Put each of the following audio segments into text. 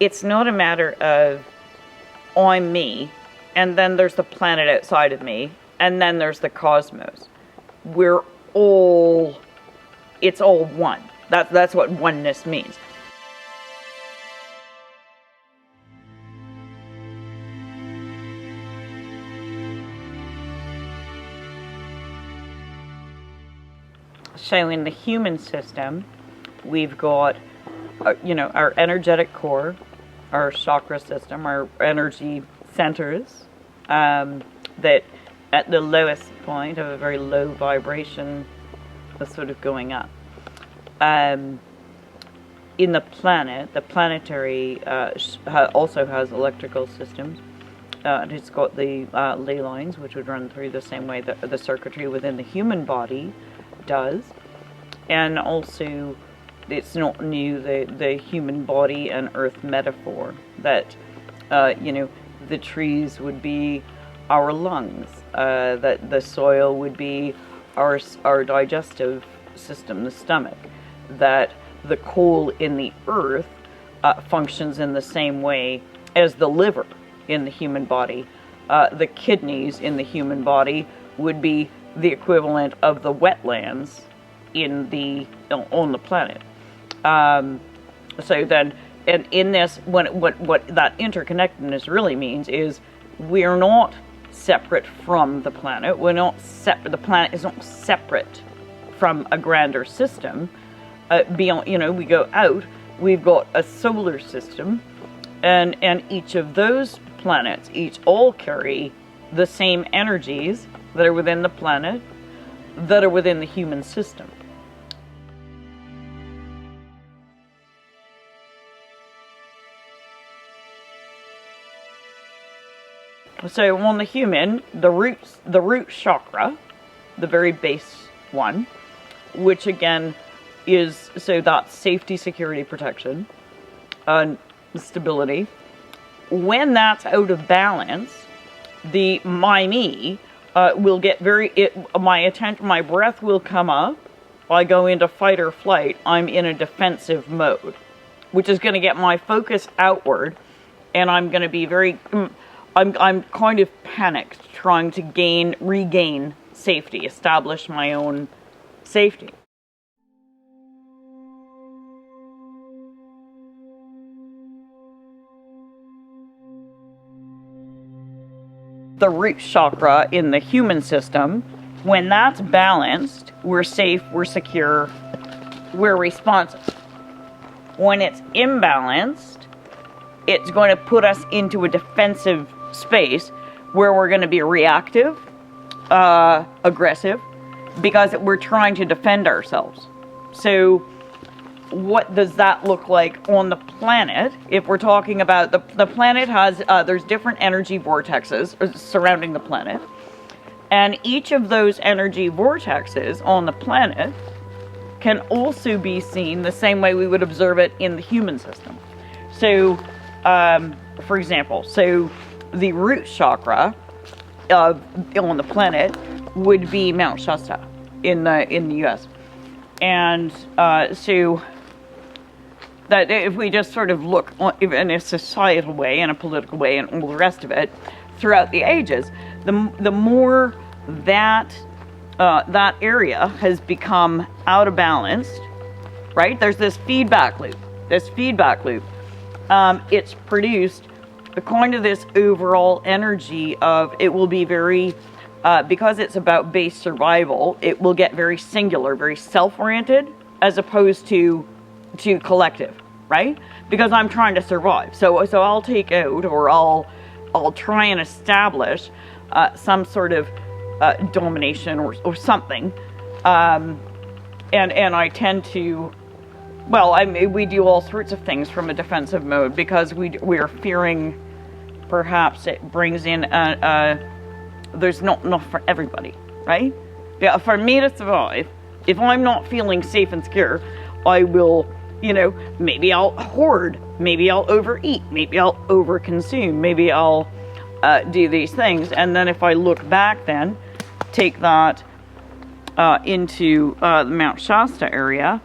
it's not a matter of I'm me, and then there's the planet outside of me, and then there's the cosmos. It's all one. That's what oneness means. So in the human system, we've got, our energetic core, our chakra system, our energy centers, that at the lowest point have a very low vibration, that's sort of going up. In the planet, the planetary also has electrical systems. It's got the ley lines, which would run through the same way that the circuitry within the human body does. And also, it's not new, the human body and earth metaphor, that the trees would be our lungs, that the soil would be our digestive system, the stomach, that the coal in the earth functions in the same way as the liver in the human body. The kidneys in the human body would be the equivalent of the wetlands on the planet. So then, and in this, what that interconnectedness really means is we're not separate from the planet. We're not the planet is not separate from a grander system. Beyond, we go out, we've got a solar system, and each of those planets, all carry the same energies that are within the planet, that are within the human system. So on the human, the root chakra, the very base one, which again is, so that's safety, security, protection, stability. When that's out of balance, me will get my breath will come up. I go into fight or flight. I'm in a defensive mode, which is going to get my focus outward, and I'm going to be I'm kind of panicked, trying to regain safety, establish my own safety. The root chakra in the human system, when that's balanced, we're safe, we're secure, we're responsive. When it's imbalanced, it's going to put us into a defensive space where we're going to be reactive, aggressive, because we're trying to defend ourselves. So what does that look like on the planet? If we're talking about the planet has, there's different energy vortexes surrounding the planet. And each of those energy vortexes on the planet can also be seen the same way we would observe it in the human system. So, for example, the root chakra on the planet would be Mount Shasta in the U.S. And so that if we just sort of look in a societal way, in a political way, and all the rest of it, throughout the ages, the more that area has become out of balance, right? There's this feedback loop. It's produced kind of this overall energy of, it will be very, because it's about base survival, it will get very singular, very self-oriented, as opposed to collective, right? Because I'm trying to survive. So I'll take out, or I'll try and establish some sort of domination or something. And I tend to, we do all sorts of things from a defensive mode because we are fearing perhaps it brings in there's not enough for everybody, right? Yeah, for me to survive, if I'm not feeling safe and secure, I will, maybe I'll hoard, maybe I'll overeat, maybe I'll overconsume, maybe I'll do these things. And then if I look back then, take that into the Mount Shasta area,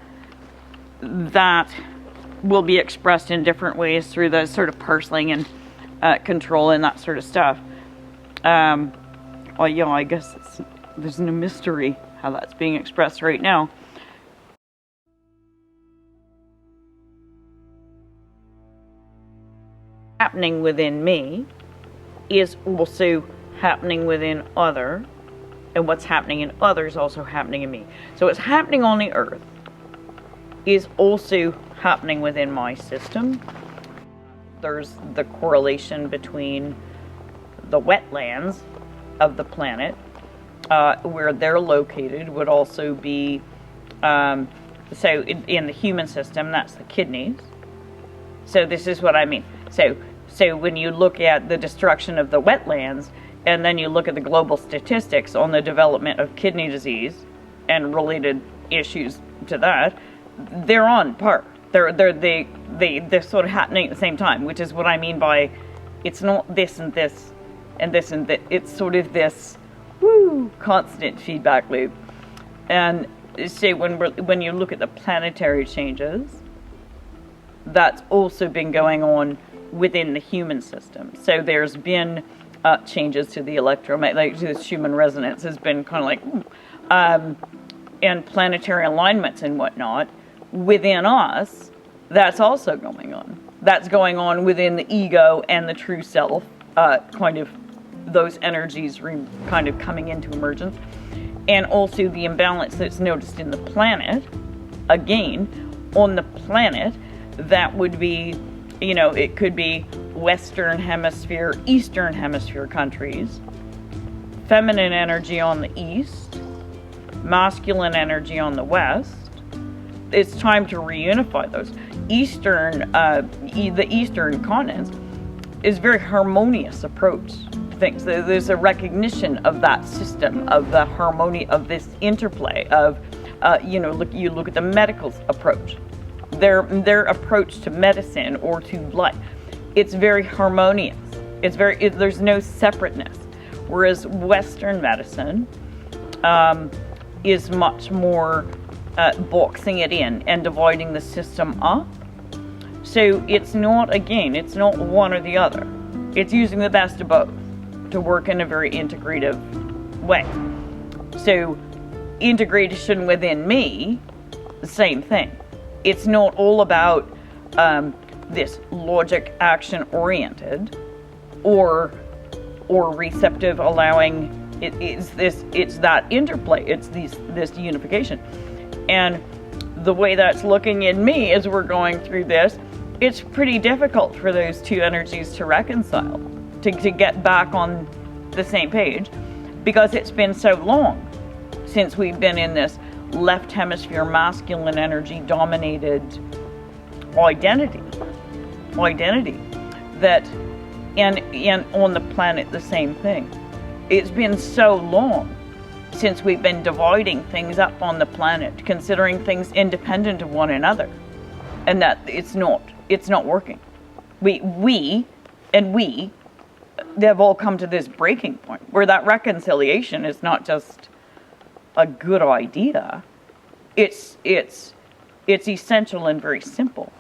that will be expressed in different ways through the sort of parceling and control and that sort of stuff. Well, yeah, I guess there's no mystery how that's being expressed right now. Happening within me is also happening within other, and what's happening in others also happening in me. So what's happening on the earth is also happening within my system. There's the correlation between the wetlands of the planet, where they're located, would also be, so in the human system, that's the kidneys. So this is what I mean. So when you look at the destruction of the wetlands, and then you look at the global statistics on the development of kidney disease and related issues to that, they're on par. They're sort of happening at the same time, which is what I mean by it's not this and this and this and that. It's sort of this constant feedback loop. And so when you look at the planetary changes, that's also been going on within the human system. So there's been changes to the electromagnetic, like this human resonance has been kind of like, and planetary alignments and whatnot within us. That's also going on. That's going on within the ego and the true self, kind of those energies kind of coming into emergence. And also the imbalance that's noticed in the planet, again, on the planet, that would be, you know, it could be Western Hemisphere, Eastern Hemisphere countries, feminine energy on the East, masculine energy on the West. It's time to reunify those. The Eastern continents is a very harmonious approach to things. There's a recognition of that system, of the harmony, of this interplay of, you look at the medical approach. Their approach to medicine or to life, it's very harmonious. There's no separateness. Whereas Western medicine is much more boxing it in and dividing the system up. So it's not one or the other. It's using the best of both to work in a very integrative way. So integration within me, the same thing. It's not all about this logic action oriented or receptive allowing. It's that interplay. It's this unification. And the way that's looking in me as we're going through this, it's pretty difficult for those two energies to reconcile, to get back on the same page, because it's been so long since we've been in this left hemisphere masculine energy dominated identity that, and on the planet the same thing. It's been so long since we've been dividing things up on the planet, considering things independent of one another, and that it's not working. We they've all come to this breaking point where that reconciliation is not just a good idea. It's essential and very simple.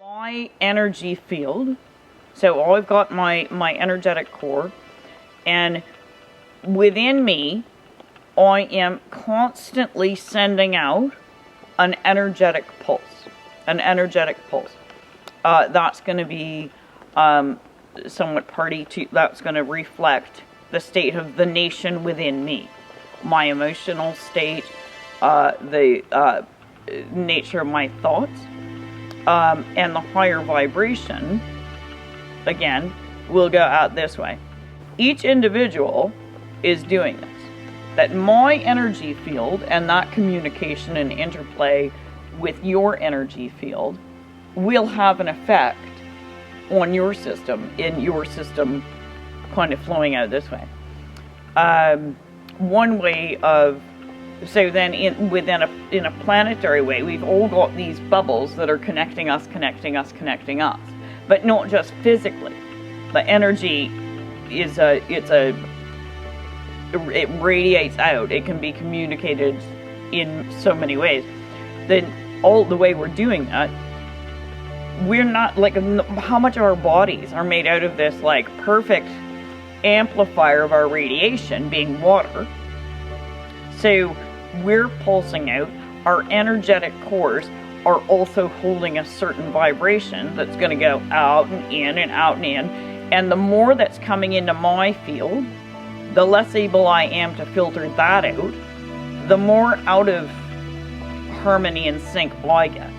My energy field, so I've got my energetic core, and within me I am constantly sending out an energetic pulse. That's going to be somewhat that's going to reflect the state of the nation within me, my emotional state, the nature of my thoughts, and the higher vibration, again, will go out this way. Each individual is doing this. That my energy field and that communication and interplay with your energy field will have an effect on your system, in your system kind of flowing out this way. One way of, so then in a planetary way, we've all got these bubbles that are connecting us, but not just physically. The energy is it radiates out. It can be communicated in so many ways. Then all the way we're doing that, we're not like, how much of our bodies are made out of this like perfect amplifier of our radiation being water. So we're pulsing out. Our energetic cores are also holding a certain vibration that's going to go out and in and out and in. And the more that's coming into my field, the less able I am to filter that out, the more out of harmony and sync I get.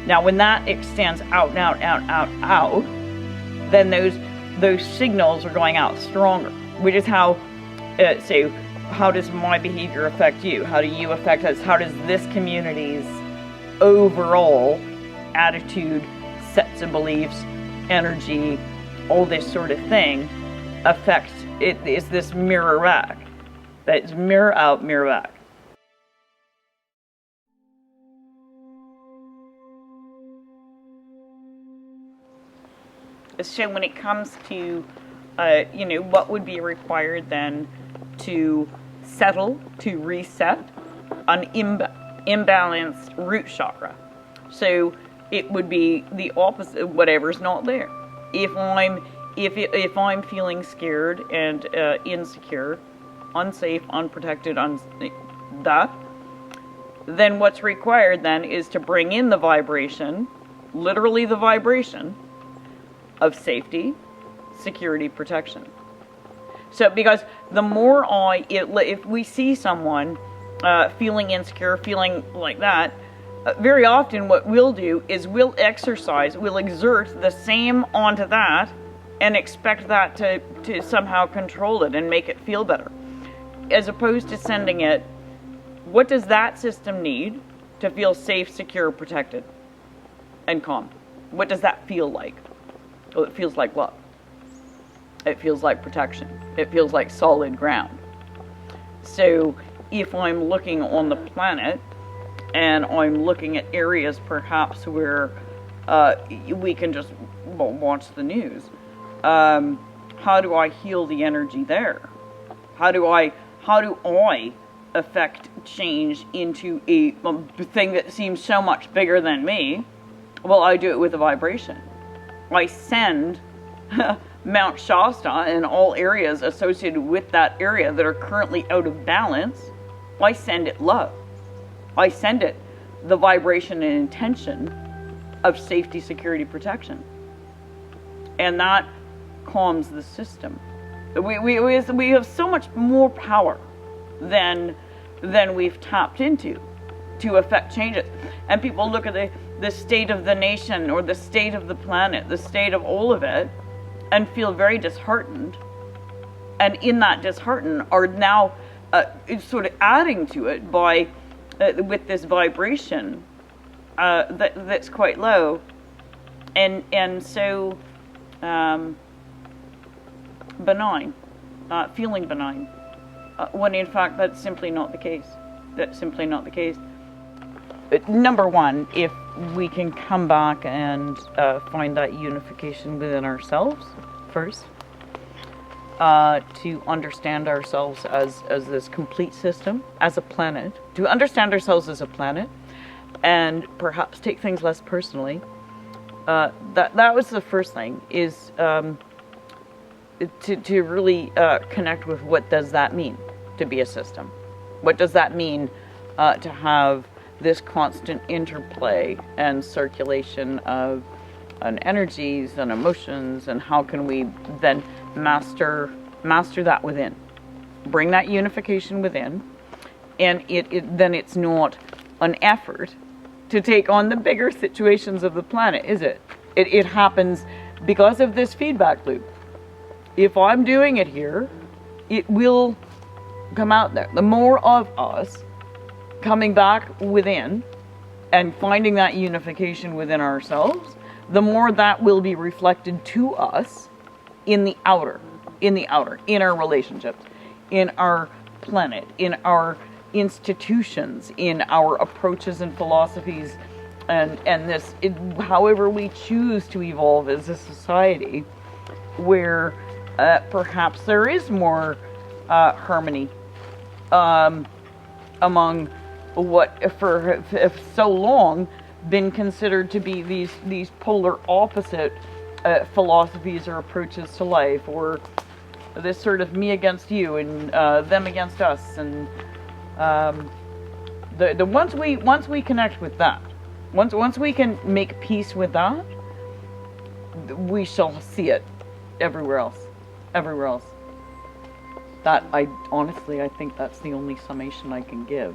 Now, when that extends out and out, out, out, out, then those signals are going out stronger, which is how, so how does my behavior affect you? How do you affect us? How does this community's overall attitude, sets of beliefs, energy, all this sort of thing affect it? Is this mirror back? That's mirror out, mirror back. So when it comes to, what would be required then to settle, to reset an imbalanced root chakra? So it would be the opposite, whatever's not there. If I'm feeling scared and insecure, unsafe, unprotected, then what's required then is to bring in the vibration, literally the vibration, of safety, security, protection. So because the more if we see someone feeling insecure, feeling like that, very often what we'll do is we'll exert the same onto that and expect that to somehow control it and make it feel better. As opposed to sending it, what does that system need to feel safe, secure, protected, and calm? What does that feel like? Well, it feels like love. It feels like protection. It feels like solid ground. So if I'm looking on the planet and I'm looking at areas perhaps where we can just watch the news, how do I heal the energy there? How do I affect change into a thing that seems so much bigger than me? Well, I do it with a vibration. I send Mount Shasta and all areas associated with that area that are currently out of balance, I send it love. I send it the vibration and intention of safety, security, protection. And that calms the system. We have so much more power than we've tapped into to affect changes. And people look at the state of the nation or the state of the planet, the state of all of it, and feel very disheartened. And in that disheartened are now sort of adding to it by with this vibration that's quite low, and so benign, feeling benign, when in fact that's simply not the case. That's simply not the case. Number one, if we can come back and find that unification within ourselves first, to understand ourselves as this complete system, as a planet, to understand ourselves as a planet, and perhaps take things less personally. That was the first thing, is to really connect with what does that mean to be a system. What does that mean to have this constant interplay and circulation of energies and emotions, and how can we then master that within, bring that unification within, and then it's not an effort to take on the bigger situations of the planet, is it? It happens because of this feedback loop. If I'm doing it here, it will come out there. The more of us coming back within and finding that unification within ourselves, the more that will be reflected to us in the outer, in our relationships, in our planet, in our institutions, in our approaches and philosophies, and this, however we choose to evolve as a society, where perhaps there is more harmony among what for so long been considered to be these polar opposite philosophies or approaches to life, or this sort of me against you and them against us, and the once we connect with that, once we can make peace with that, we shall see it everywhere else. That I think that's the only summation I can give.